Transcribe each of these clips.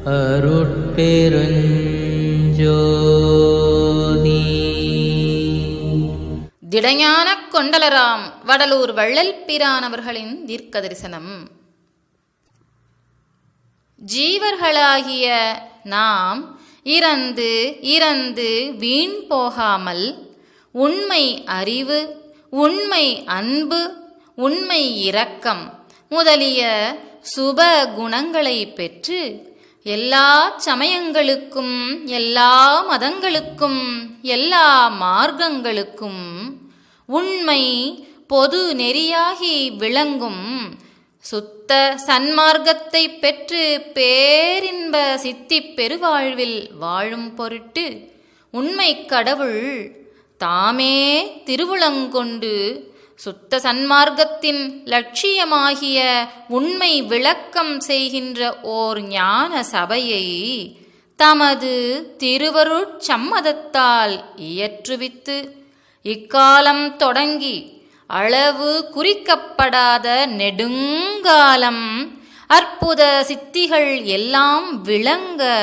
அருட்பெருஞ்சோதி. திடஞான கொண்டலராம் வடலூர் வள்ளல் பிரான் அவர்களின் தீர்க்க தரிசனம். ஜீவர்களாகிய நாம் இறந்து இறந்து வீண் போகாமல் உண்மை அறிவு, உண்மை அன்பு, உண்மை இரக்கம் முதலிய சுப குணங்களை பெற்று எல்லா சமயங்களுக்கும், எல்லா மதங்களுக்கும், எல்லா மார்க்கங்களுக்கும் உண்மை பொது நெறியாகி விளங்கும் சுத்த சன்மார்க்கத்தை பெற்று பேரின்ப சித்தி பெருவாழ்வில் வாழும் பொருட்டு உண்மை கடவுள் தாமே திருவுளங்கொண்டு சுத்த சன்மார்க்கத்தின் லட்சியமாகிய உண்மை விளக்கம் செய்கின்ற ஓர் ஞான சபையை தமது திருவருட்சம்மதத்தால் இயற்றுவித்து இக்காலம் தொடங்கி அளவு குறிக்கப்படாத நெடுங்காலம் அற்புத சித்திகள் எல்லாம் விளங்க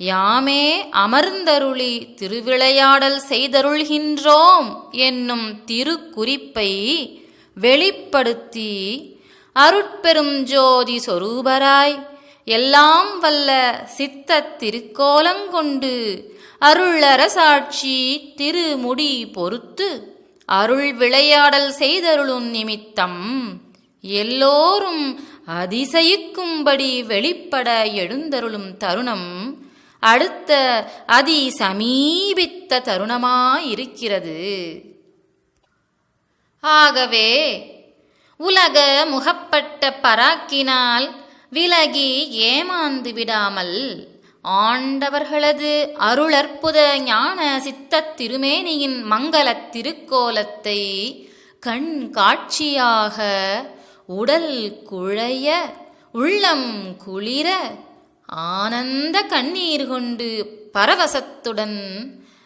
யாமே அமர்ந்தருளி திருவிளையாடல் செய்தருள்கின்றோம் என்னும் திருக்குறிப்பை வெளிப்படுத்தி அருட்பெரும் ஜோதி சொரூபராய் எல்லாம் வல்ல சித்த திருக்கோலங்கொண்டு அருளரசாட்சி திருமுடி பொறுத்து அருள் விளையாடல் செய்தருளும் நிமித்தம் எல்லோரும் அதிசயிக்கும்படி வெளிப்பட எழுந்தருளும் தருணம் அடுத்த அதி சமீபித்த தருணமாயிருக்கிறது. ஆகவே உலக முகப்பட்ட பராக்கினால் விலகி ஏமாந்து விடாமல் ஆண்டவர்களது அருளற்புத ஞான சித்த திருமேனியின் மங்களத் திருக்கோலத்தை கண் காட்சியாக உடல் குழைய உள்ளம் குளிர ஆனந்த கண்ணீர் கொண்டு பரவசத்துடன்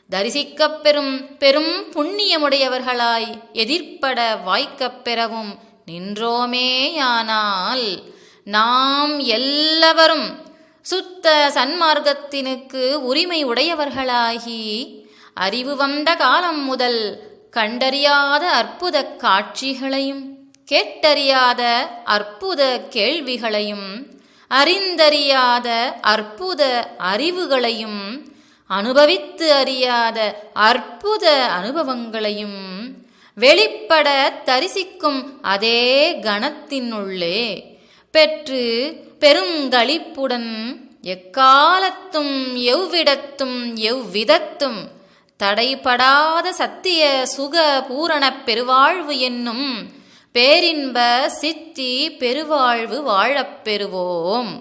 தரிசிக்கப் பெறும் பெரும் புண்ணியமுடையவர்களாய் எதிர்ப்பட வாய்க்கப் பெறவும் நின்றோமேயானால் நாம் எல்லாவரும் சுத்த சன்மார்க்கத்தினுக்கு உரிமை உடையவர்களாகி அறிவு வந்த காலம் முதல் கண்டறியாத அற்புத காட்சிகளையும் கேட்டறியாத அற்புத கேள்விகளையும் அறிந்தறியாத அற்புத அறிவுகளையும் அனுபவித்து அறியாத அற்புத அனுபவங்களையும் வெளிப்பட தரிசிக்கும் அதே கணத்தினுள்ளே பெற்று பெருங்களிப்புடன் எக்காலத்தும் எவ்விடத்தும் எவ்விதத்தும் தடைபடாத சத்திய சுக பூரணப் பெருவாழ்வு என்னும் பேரின்ப சித்தி பெருவாழ்வு வாழப் பெறுவோம்.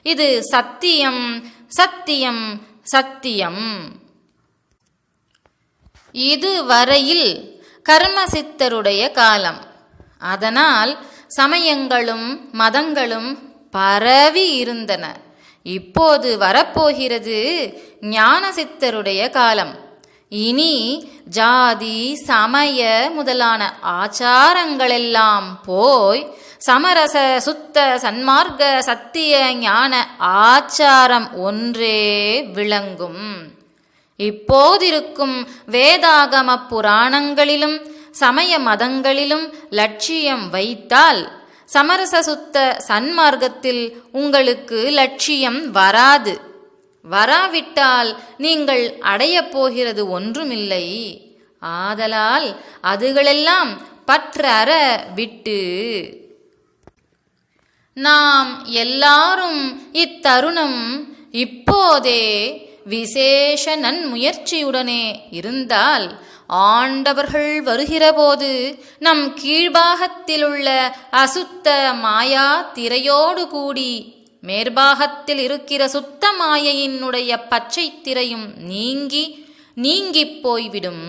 இது சத்தியம், சத்தியம், சத்தியம். இதுவரையில் கர்மசித்தருடைய காலம். அதனால் சமயங்களும் மதங்களும் பரவி இருந்தன. இப்போது வரப்போகிறது ஞானசித்தருடைய காலம். இனி ஜாதி சமய முதலான ஆச்சாரங்களெல்லாம் போய் சமரச சுத்த சன்மார்க்க சத்திய ஞான ஆச்சாரம் ஒன்றே விளங்கும். இப்போதிருக்கும் வேதாகம புராணங்களிலும் சமய மதங்களிலும் லட்சியம் வைத்தால் சமரச சுத்த சன்மார்க்கத்தில் உங்களுக்கு லட்சியம் வராது. வராவிட்டால் நீங்கள் அடையப் போகிறது ஒன்றுமில்லை. ஆதலால் அதுகளெல்லாம் பற்றற விட்டு நாம் எல்லாரும் இத்தருணம் இப்போதே விசேஷ நன்முயற்சியுடனே இருந்தால் ஆண்டவர்கள் வருகிறபோது நம் கீழ்பாகத்திலுள்ள அசுத்த மாயா திரையோடு கூடி மேற்பாகத்தில் இருக்கிற சுத்த மாயையினுடைய பச்சை திரையும் நீங்கிப் போய்விடும்.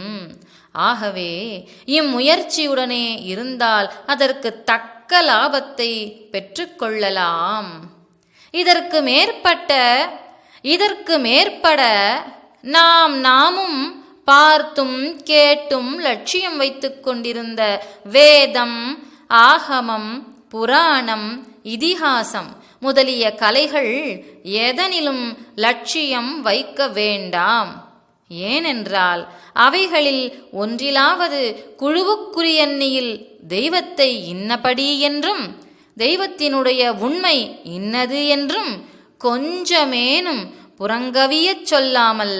ஆகவே இம்முயற்சியுடனே இருந்தால் அதற்கு தக்க லாபத்தை பெற்றுக்கொள்ளலாம். இதற்கு மேற்பட நாமும் பார்த்தும் கேட்டும் லட்சியம் வைத்துக் கொண்டிருந்த வேதம், ஆகமம், புராணம், இதிகாசம் முதலிய கலைகள் எதனிலும் லட்சியம் வைக்க வேண்டாம். ஏனென்றால் அவைகளில் ஒன்றிலாவது குழுவுக்குரியன்னியில் தெய்வத்தை இன்னபடி என்றும் தெய்வத்தினுடைய உண்மை இன்னது என்றும் கொஞ்சமேனும் புறங்கவியச் சொல்லாமல்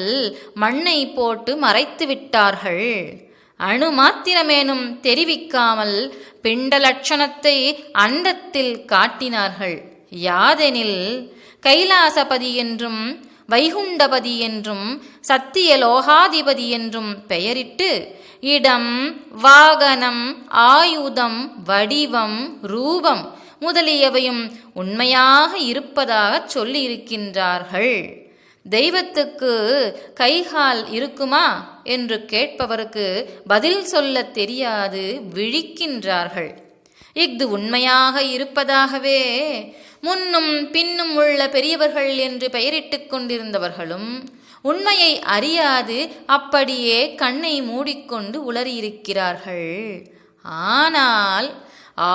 மண்ணை போட்டு மறைத்து விட்டார்கள். அணு மாத்திரமேனும் தெரிவிக்காமல் பிண்ட லட்சணத்தை அண்டத்தில் காட்டினார்கள். யாதெனில் கைலாசபதி என்றும் வைகுண்டபதி என்றும் சத்தியலோகாதிபதி என்றும் பெயரிட்டு இடம், வாகனம், ஆயுதம், வடிவம், ரூபம் முதலியவையும் உண்மையாக இருப்பதாக சொல்லியிருக்கின்றார்கள். தெய்வத்துக்கு கைகால் இருக்குமா என்று கேட்பவருக்கு பதில் சொல்ல தெரியாது விழிக்கின்றார்கள். இஃது உண்மையாக இருப்பதாகவே முன்னும் பின்னும் உள்ள பெரியவர்கள் என்று பெயரிட்டுக் கொண்டிருந்தவர்களும் உண்மையை அறியாது அப்படியே கண்ணை மூடிக்கொண்டு உளறியிருக்கிறார்கள். ஆனால்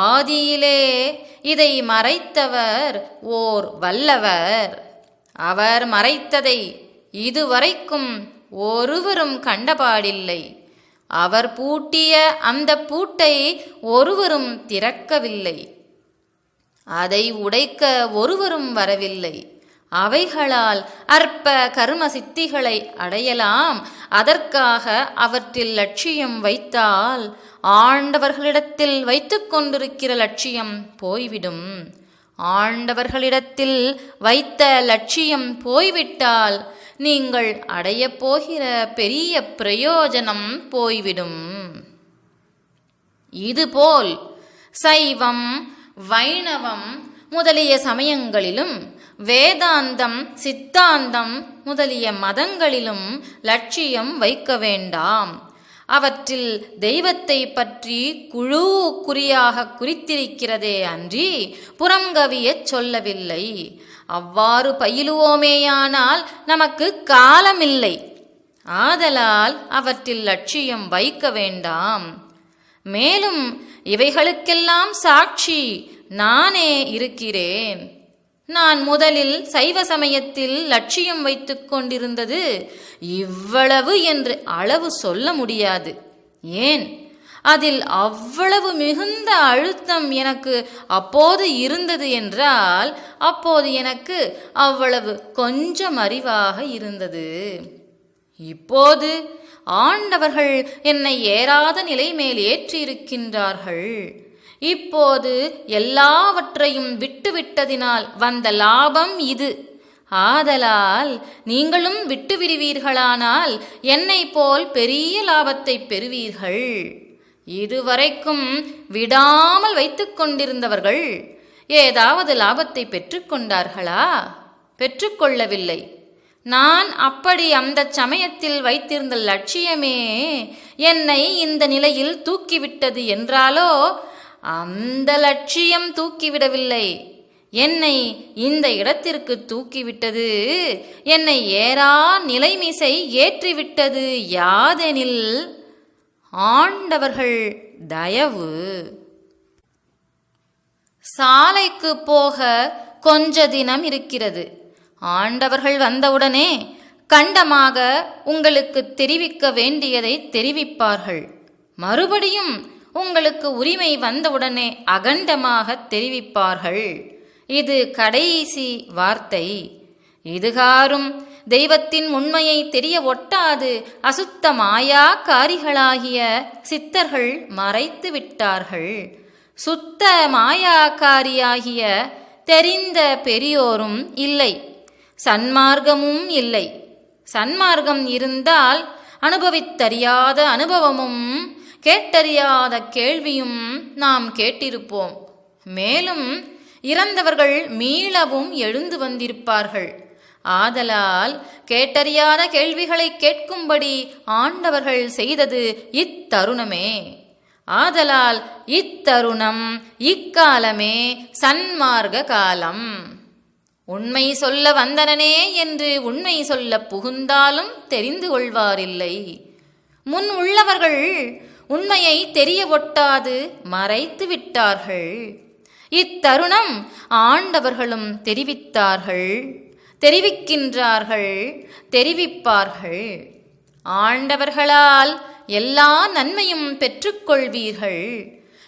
ஆதியிலே இதை மறைத்தவர் ஓர் வல்லவர். அவர் மறைத்ததை இதுவரைக்கும் ஒருவரும் கண்டபாடில்லை. அவர் பூட்டிய அந்த பூட்டை ஒருவரும் திறக்கவில்லை. அதை உடைக்க ஒருவரும் வரவில்லை. அவைகளால் அற்ப கர்ம சித்திகளை அடையலாம். அதற்காக அவற்றில் லட்சியம் வைத்தால் ஆண்டவர்களிடத்தில் வைத்து கொண்டிருக்கிற லட்சியம் போய்விடும். ஆண்டவர்களிடத்தில் வைத்த லட்சியம் போய்விட்டால் நீங்கள் அடையப் போகிற பெரிய பிரயோஜனம் போய்விடும். இதுபோல் சைவம், வைணவம் முதலிய சமயங்களிலும் வேதாந்தம், சித்தாந்தம் முதலிய மதங்களிலும் லட்சியம் வைக்க வேண்டாம். அவற்றில் தெய்வத்தை பற்றி குழு குறியாக குறித்திருக்கிறதே அன்றி புறங்கவியச் சொல்லவில்லை. அவ்வாறு பயிலுவோமேயானால் நமக்கு காலமில்லை. ஆதலால் அவற்றில் லட்சியம் வைக்க வேண்டாம். மேலும் இவைகளுக்கெல்லாம் சாட்சி நானே இருக்கிறேன். நான் முதலில் சைவ சமயத்தில் லட்சியம் வைத்து கொண்டிருந்தது இவ்வளவு என்று அளவு சொல்ல முடியாது. ஏன், அதில் அவ்வளவு மிகுந்த அழுத்தம் எனக்கு அப்போது இருந்தது என்றால் அப்போது எனக்கு அவ்வளவு கொஞ்சம் அறிவாக இருந்தது. இப்போது ஆண்டவர்கள் என்னை ஏறாத நிலை மேல் ஏற்றியிருக்கின்றார்கள். இப்போது எல்லாவற்றையும் விட்டுவிட்டதினால் வந்த லாபம் இது. ஆதலால் நீங்களும் விட்டுவிடுவீர்களானால் என்னை போல் பெரிய லாபத்தை பெறுவீர்கள். இதுவரைக்கும் விடாமல் வைத்து கொண்டிருந்தவர்கள் ஏதாவது லாபத்தை பெற்றுக்கொண்டார்களா? பெற்றுக்கொள்ளவில்லை. நான் அப்படி அந்த சமயத்தில் வைத்திருந்த லட்சியமே என்னை இந்த நிலையில் தூக்கிவிட்டது என்றாலோ, அந்த லட்சியம் தூக்கிவிடவில்லை, என்னை இந்த இடத்திற்கு தூக்கிவிட்டது, என்னை ஏறா நிலைமிசை ஏற்றிவிட்டது. யாதெனில் ஆண்டவர்கள் தயவு. சாலைக்கு போக கொஞ்ச தினம் இருக்கிறது. ஆண்டவர்கள் வந்தவுடனே கண்டமாக உங்களுக்கு தெரிவிக்க வேண்டியதை தெரிவிப்பார்கள். மறுபடியும் உங்களுக்கு உரிமை வந்தவுடனே அகண்டமாக தெரிவிப்பார்கள். இது கடைசி வார்த்தை. இதுகாரும் தெய்வத்தின் உண்மையை தெரிய ஒட்டாது அசுத்த மாயாக்காரிகளாகிய சித்தர்கள் மறைத்து விட்டார்கள். சுத்த மாயாக்காரியாகிய தெரிந்த பெரியோரும் இல்லை, சன்மார்க்கமும் இல்லை. சன்மார்க்கம் இருந்தால் அனுபவித்தறியாத அனுபவமும் கேட்டறியாத கேள்வியும் நாம் கேட்டிருப்போம். மேலும் இறந்தவர்கள் மீளவும் எழுந்து வந்திருப்பார்கள். ஆதலால் கேட்டறியாத கேள்விகளை கேட்கும்படி ஆண்டவர்கள் செய்தது இத்தருணமே. ஆதலால் இத்தருணம், இக்காலமே சன்மார்க்க காலம். உண்மை சொல்ல வந்தனனே என்று உண்மை சொல்ல புகுந்தாலும் தெரிந்து கொள்வாரில்லை. முன் உள்ளவர்கள் உண்மையை தெரிய ஒட்டாது மறைத்து விட்டார்கள். இத்தருணம் ஆண்டவர்களும் தெரிவிக்கின்றார்கள், தெரிவிப்பார்கள். ஆண்டவர்களால் எல்லா நன்மையும் பெற்றுக்கொள்வீர்கள்.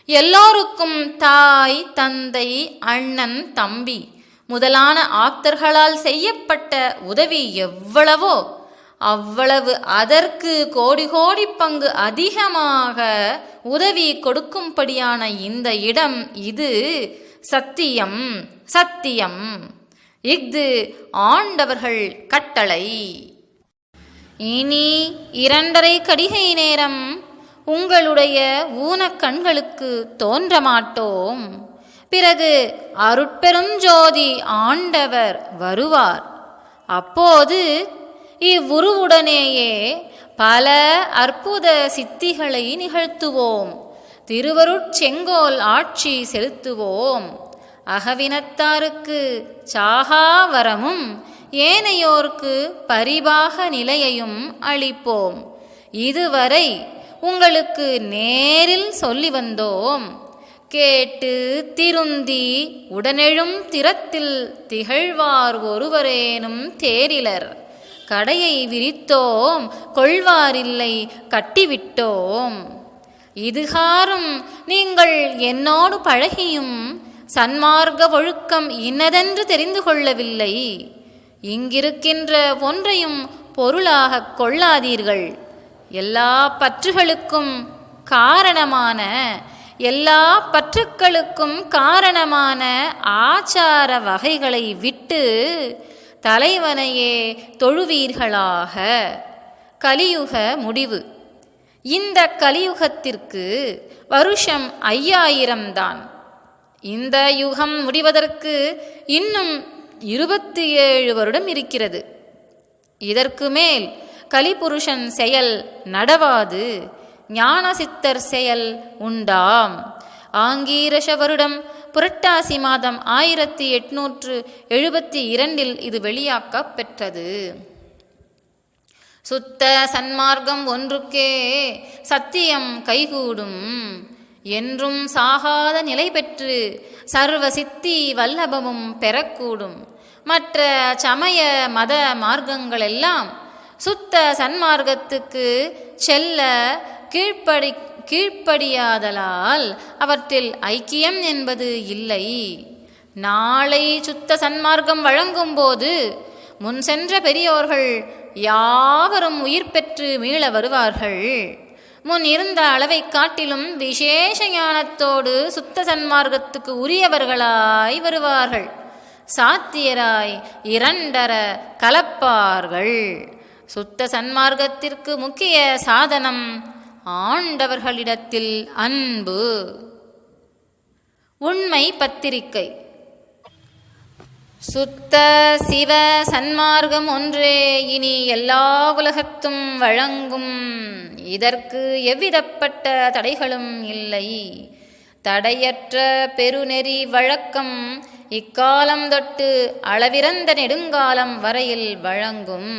எல்லோருக்கும் தாய், தந்தை, அண்ணன், தம்பி முதலான ஆப்தர்களால் செய்யப்பட்ட உதவி எவ்வளவோ அவ்வளவு அதற்கு கோடி கோடி பங்கு அதிகமாக உதவி கொடுக்கும்படியான இந்த இடம் இது சத்தியம், சத்தியம். இஃது ஆண்டவர்கள் கட்டளை. இனி 2:30 கடிகை நேரம் உங்களுடைய ஊனக்கண்களுக்கு தோன்ற மாட்டோம். பிறகு அருட்பெருஞ்சோதி ஆண்டவர் வருவார். அப்போது இவ்வுருவுடனேயே பல அற்புத சித்திகளை நிகழ்த்துவோம். திருவருட்செங்கோல் ஆட்சி செலுத்துவோம். அகவினத்தாருக்கு சாகா வரமும் ஏனையோர்க்கு பரிபாக நிலையையும் அளிப்போம். இதுவரை உங்களுக்கு நேரில் சொல்லி வந்தோம். கேட்டு திருந்தி உடனெழும் திறத்தில் திகழ்வார் ஒருவரேனும் தேரிலர். கடையை விரித்தோம், கொள்வாரில்லை, கட்டிவிட்டோம். இதுகாரும் நீங்கள் என்னோடு பழகியும் சன்மார்க்க ஒழுக்கம் இன்னதென்று தெரிந்து கொள்ளவில்லை. இங்கிருக்கின்ற ஒன்றையும் பொருளாக கொள்ளாதீர்கள். எல்லா பற்றுகளுக்கும் காரணமான ஆச்சார வகைகளை விட்டு தலைவனையே தொழுவீர்களாக. கலியுக முடிவு. இந்த கலியுகத்திற்கு வருஷம் 5000 தான். இந்த யுகம் முடிவதற்கு இன்னும் 27 வருடம் இருக்கிறது. இதற்கு மேல் கலிபுருஷன் செயல் நடவாது. ஞானசித்தர் செயல் உண்டாம். ஆங்கீரச வருடம் புரட்டாசி மாதம் 1872 இது வெளியாக்கப் பெற்றது. சுத்த சன்மார்க்கம் ஒன்றுக்கே சத்தியம் கைகூடும். என்றும் சாகாத நிலை பெற்று சர்வ சித்தி வல்லபமும் பெறக்கூடும். மற்ற சமய மத மார்க்கங்களெல்லாம் சுத்த சன்மார்க்கத்துக்கு செல்ல கீழ்ப்படியாதலால் அவற்றில் ஐக்கியம் என்பது இல்லை. நாளை சுத்த சன்மார்க்கம் வழங்கும்போது முன் சென்ற பெரியோர்கள் யாவரும் உயிர் பெற்று மீள வருவார்கள். முன் இருந்த அளவை காட்டிலும் விசேஷ ஞானத்தோடு சுத்த சன்மார்க்கத்துக்கு உரியவர்களாய் வருவார்கள். சாத்தியராய் 2 கலப்பார்கள். சுத்த சன்மார்க்கத்திற்கு முக்கிய சாதனம் ஆண்டவர்களிடத்தில் அன்பு. உண்மை பத்திரிகை. சுத்த சிவ சன்மார்க்கம் ஒன்றே இனி எல்லா உலகத்தும் வழங்கும். இதற்கு எவ்விதப்பட்ட தடைகளும் இல்லை. தடையற்ற பெருநெறி வழக்கம் இக்காலம் தொட்டு அளவிறந்த நெடுங்காலம் வரையில் வழங்கும்.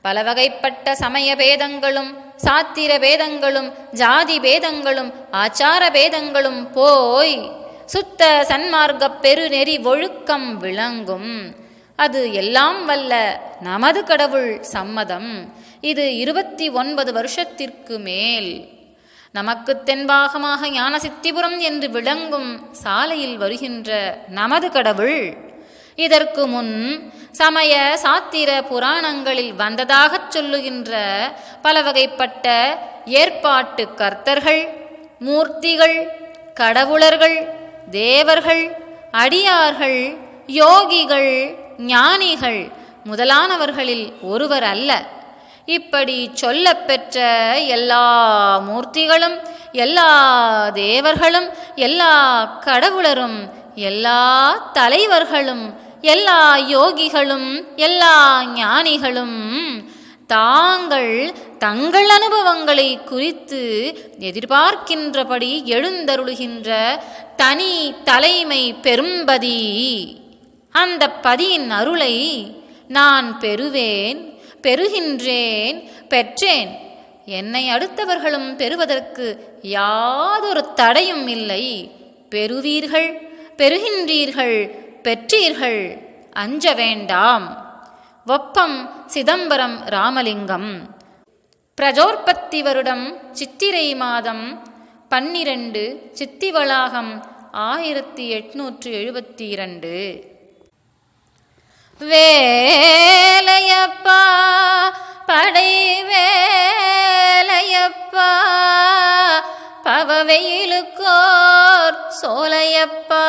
பல வகைப்பட்ட சமய பேதங்களும் சாத்திர பேதங்களும் ஜாதி பேதங்களும் ஆச்சார பேதங்களும் போய் சுத்த சன்மார்க்க பெருநெறி ஒழுக்கம் விளங்கும். அது எல்லாம் வல்ல நமது கடவுள் சம்மதம். இது 29 வருஷத்திற்கு மேல். நமக்கு தென்பாகமாக ஞானசித்திபுரம் என்று விளங்கும் சாலையில் வருகின்ற நமது கடவுள் இதற்கு முன் சமய சாத்திர புராணங்களில் வந்ததாகச் சொல்லுகின்ற பல வகைப்பட்ட ஏற்பாட்டு கர்த்தர்கள், மூர்த்திகள், கடவுளர்கள், தேவர்கள், அடியார்கள், யோகிகள், ஞானிகள் முதலானவர்களில் ஒருவர் அல்ல. இப்படி சொல்லப்பெற்ற எல்லா மூர்த்திகளும், எல்லா தேவர்களும், எல்லா கடவுளரும், எல்லா தலைவர்களும், எல்லா யோகிகளும், எல்லா ஞானிகளும் தங்கள் அனுபவங்களை குறித்து எதிர்பார்க்கின்றபடி எழுந்தருளுகின்ற தனி தலைமை பெரும்பதி. அந்த பதியின் அருளை நான் பெறுவேன், பெறுகின்றேன், பெற்றேன். என்னை அடுத்தவர்களும் பெறுவதற்கு யாதொரு தடையும் இல்லை. பெறுவீர்கள், பெறுகின்றீர்கள், பெற்றீர்கள், அஞ்ச வேண்டாம். ஒப்பம் சிதம்பரம் ராமலிங்கம். பிரஜோற்பத்தி வருடம் சித்திரை மாதம் 12 சித்திவளாகம் 1872. வேலையப்பா படை வேலையப்பா, பவவெயிலுக்கோர் சோலையப்பா,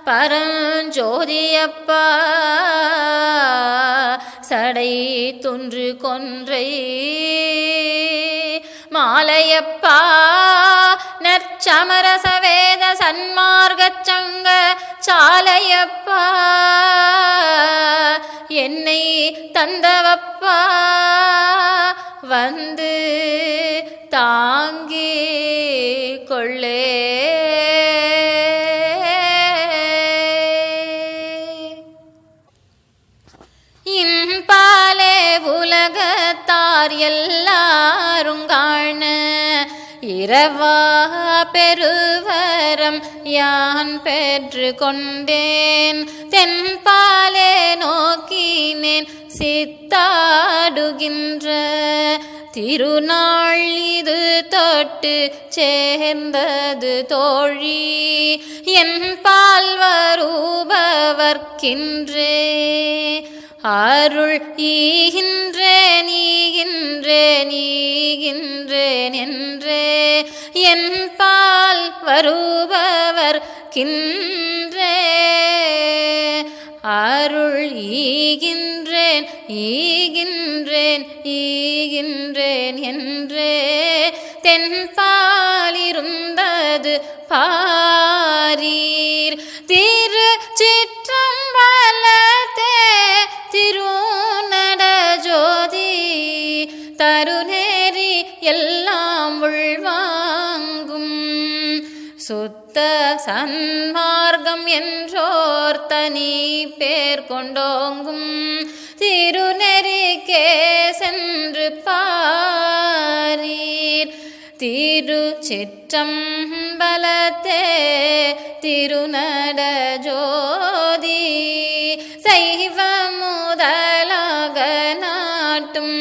பரஞ்சோதியப்பா, சடை துன்று கொன்றை மாலையப்பா, நற்சமரச வேத சன்மார்க்கச் சங்க சாலையப்பா, என்னை தந்தவப்பா, வந்து தாங்கி கொள்ளே. இன்பாலே உலகத்தார் எல்லாரும் காண இரவா பெருவரம் யான் பெற்று கொண்டேன். தென்பாலே நோக்கினேன் சித்தாடுகின்ற திருநாள் இது தொட்டு சேர்ந்தது தோழி. என் பால் வருபவர்க்கின்றே அருள் ஈகின்றேன் ஈகின்றேன் ஈகின்றேன் என்றே என் பால் வருபவர்க்கின்றே அருள் ஈகின்றேன் ஈகின்றேன் ஈகின்றேன் என்றே தென்பாலிருந்தது பாரீர். திருச்சிற்றம்பலத்தே திருநட ஜோதி தருநேரி எல்லாம் உள்வாங்கும் சுத்த சன்மார்க்கம் என்றோர் தனி பேர் கொண்டோங்கும் திருநெறிக்கே சென்று பாரீர். திருச்சிற்றம்பலத்தே திருநட ஜோதி சைவ முதலாக நாட்டும்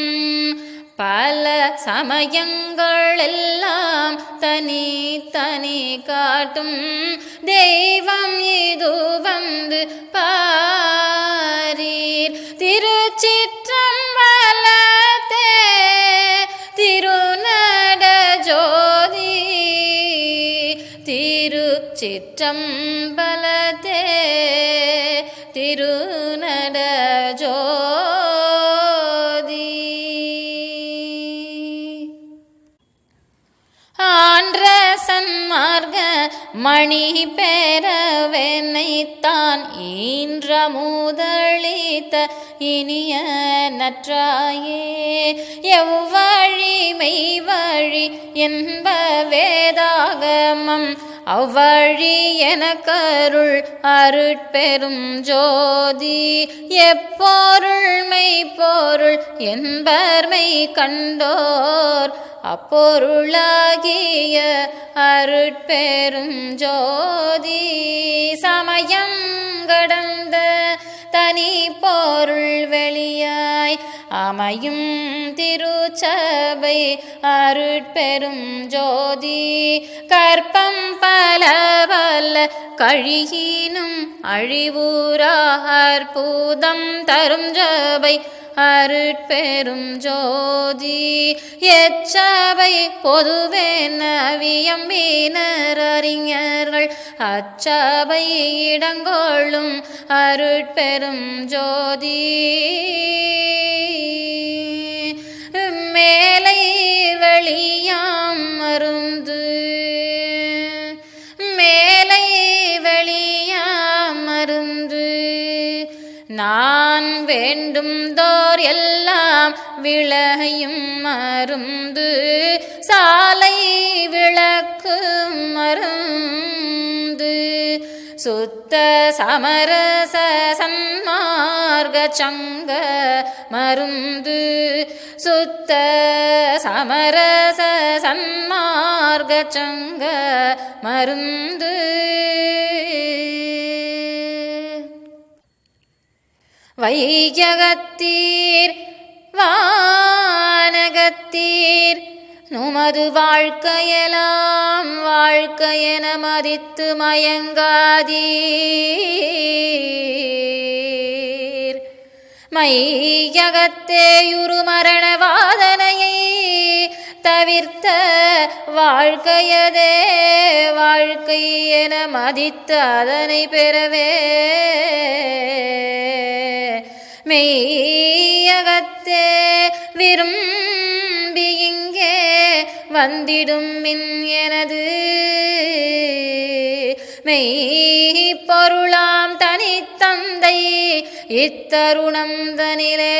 பல சமயங்கள் எல்லாம் தனி தனி காட்டும் தெய்வம் இது வந்து பாரீர். திருச்சிற்றம்பலத்தே திருநட ஜோதி திருச்சிற்றம்பலத்தே திருநட ஜோதி. ஆன்ற சன்மார்க்க மணி பெறவெனைத்தான் ஈன்ற முதலித்த இனிய நற்றாயே எவ்வழி மெய்வழி என்ப வேதாகமம் அவ்வழி எனக்கருள் அருட்பெரும் ஜோதி எப்பொருள் மெய்ப்பொருள் என்பர்மை கண்டோர் அப்பொருளாகிய அருட்பெரும் ஜோதி சமயம் கடந்த தனி பொருள் வெளியாய் அமையும் திருச்சபை அருட்பெரும் ஜோதி கற்பம் பல பல கழியினும் அழிவுறா அற்புதம் தரும் ஜபை அருட்பெரும் ஜோதி எச்சபை பொதுவென வியம்பினர் அறிஞர்கள் அச்சபை இடங்கொள்ளும் அருட்பெரும் ஜோதி மேலை வெளியாம் மருந்து மேலை வெளியாம் மருந்து நான் வேண்டும் தோர் எல்லாம் விளையும் மருந்து சாலை விளக்கு மருந்து சுத்த சமரச சன்மார்க சங்க மருந்து சுத்த சமரச சன்மார்க சங்க மருந்து வையகத்தீர் வானகத்தீர் நுமது வாழ்க்கையெல்லாம் வாழ்க்கையென மதித்து மயங்காதீர் மையகத்தேயுரு மரண வாதனையை தவிர்த்த வாழ்க்கையதே வாழ்க்கை என மதித்து அதனை பெறவே மெய்யகத்தே விரும்பி இங்கே வந்திடும் மின் எனது மெய்ப்பொருளாம் தனித்தந்தை இத்தருணம் தனிலே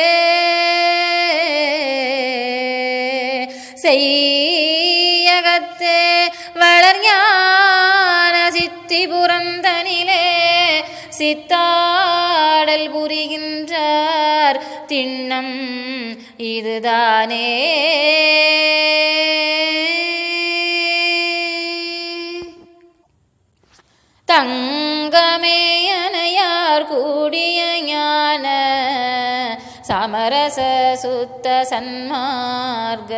செய்யகத்தே வளர்ஞான சித்தி புறந்தனிலே சித்தாடல் புரிகின்றார் திண்ணம் இதுதானே தங்கமேயனையார் கூடிய ஞான சமரச சுத்த சன்மார்க்க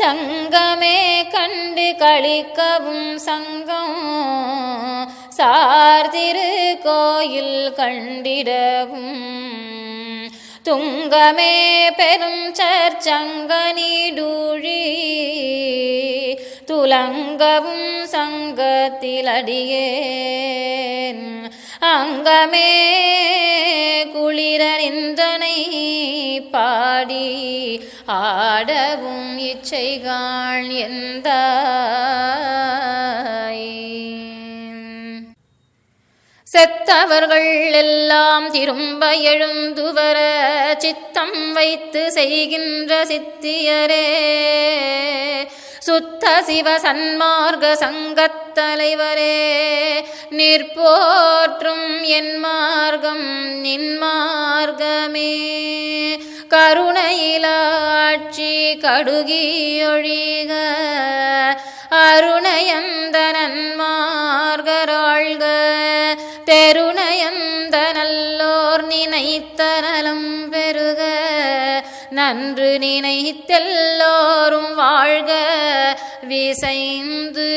சங்கமே கண்டு களிக்கவும் சங்கம் சார்திரு கோயில் கண்டிடவும் துங்கமே பெரும் சற்சங்க நீடூழி துலங்கவும் சங்கத்தில் அடியேன் அங்கமே குளிர நின்றனை பாடி ஆடவும் இச்சைகாள் எந்தாய் செத்தவர்கள் எல்லாம் திரும்ப எழுந்து வர சித்தம் வைத்து செய்கின்ற சித்தியரே சுத்த சிவ சன்மார்க்க சங்கத் தலைவரே நிற்போற்றும் என் மார்க்கம் நின் மார்க்கமே கருணையிலாட்சி கடுகியொழிக அருணையந்த நன்மார்கராள்க தெருணையந்த நல்லோர் நினைத்த நலம் பெருக நன்று நினைத்தெல்லோரும் வாழ்க விசைந்து